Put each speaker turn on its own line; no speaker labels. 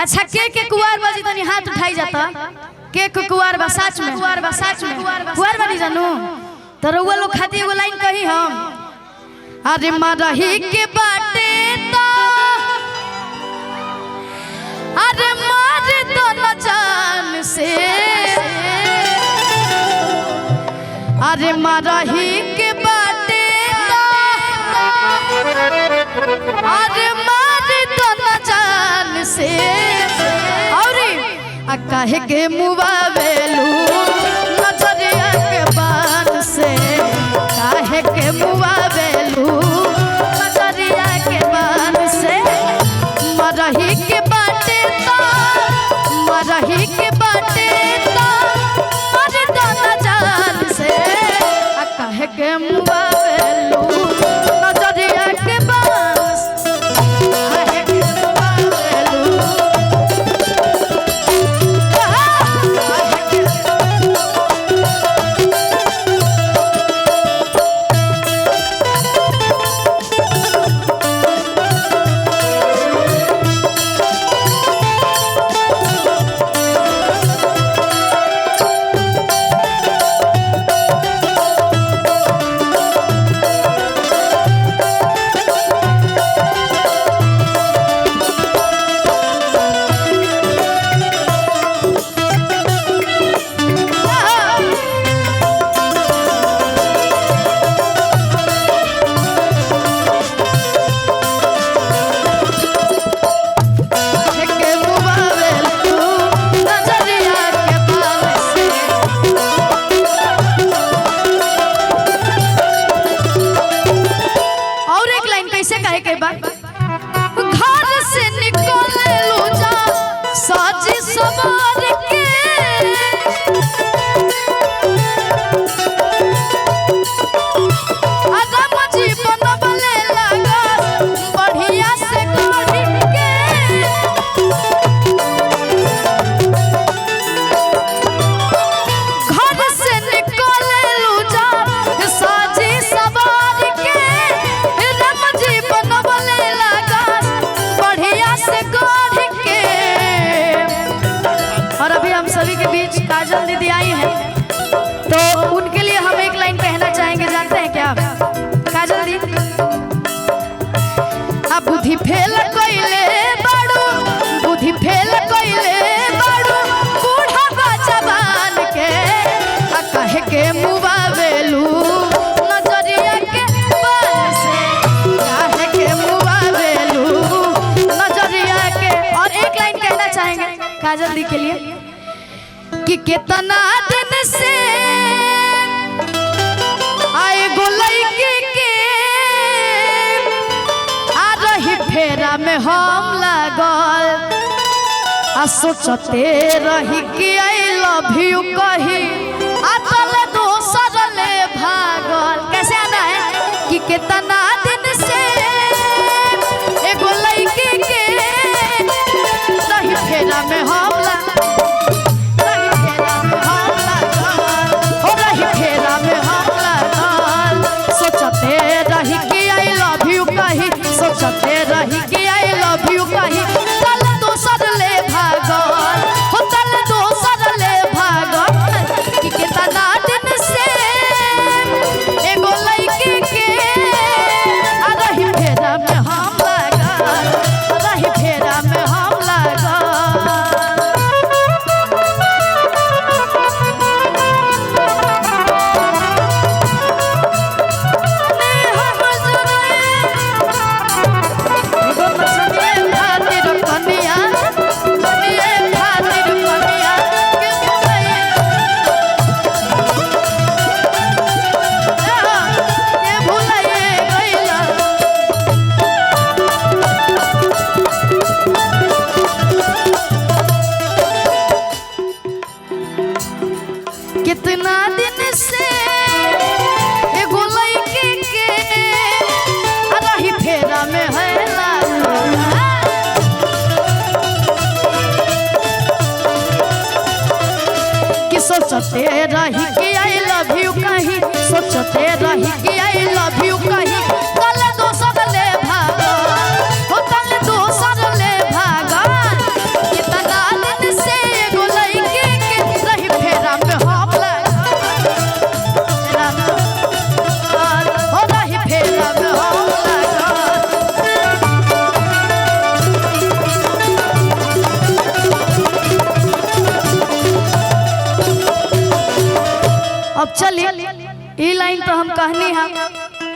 अच्छा के कुआर बाजी तनी हाथ उठाई जाता के कुआर बा सच में कुआर बानी जानू तो रउआ लोग खाती एगो लाइन कही हम अरे मरही के बाटे तो अरे मार दो न जान से अरे मरही के बाटे तो अरे मार दो न जान से कहे के मुआवेलू नजरिया के बान से काहे के मुआवेलू नजरिया के बान से मरही के बाटे तो मरही के बाटे तो मर दो न जान से काहे के मुआवेलू नजरिया के बान से काहे के मुआवेलू घर से निकले लू जा साजी सवार के आदम जीवन बले लगा बढ़िया से गढ़ी के घर से निकले लू जा साजी सवार के और अभी हम सभी के बीच काजल दीदी आई हैं तो उनके लिए हम एक लाइन कहना चाहेंगे, जानते हैं क्या काजल दी? अब बुद्धि फेल कइले बाड़ू बुद्धि फेल कइले बाड़ू बूढ़ा जवान के कहे के मुआवेलू नजरिया के बान से काहे के मुआवेलू नजरिया के। और एक लाइन कहना चाहेंगे काजल दी के लिए कि कितना दिन से आए गोलैके के आ रही फेरा में हम लागल आ सोचते रही कि आई लव यू कही आ तले दोसर ले भागल। कैसे आना है कि कितना दिन से ए गोलैके के रही फेरा में हम सोचते रही कि आई लव यू कही तल दोसर ले भागल हो तल दोसर ले भागल कि कितना दिन से एगो लइके के आ रही फेरा में हम लागल रही फेरा में हम लागल। कितना दिन से एगो लइके के रही फेरा में है कि सोचते रही कि आई लव यू कही सोचते रही कि आई लव यू कही तल दोसर ले भागल हो तल दोसर ले भागल। अब चली ई लाइन तो हम कहनी है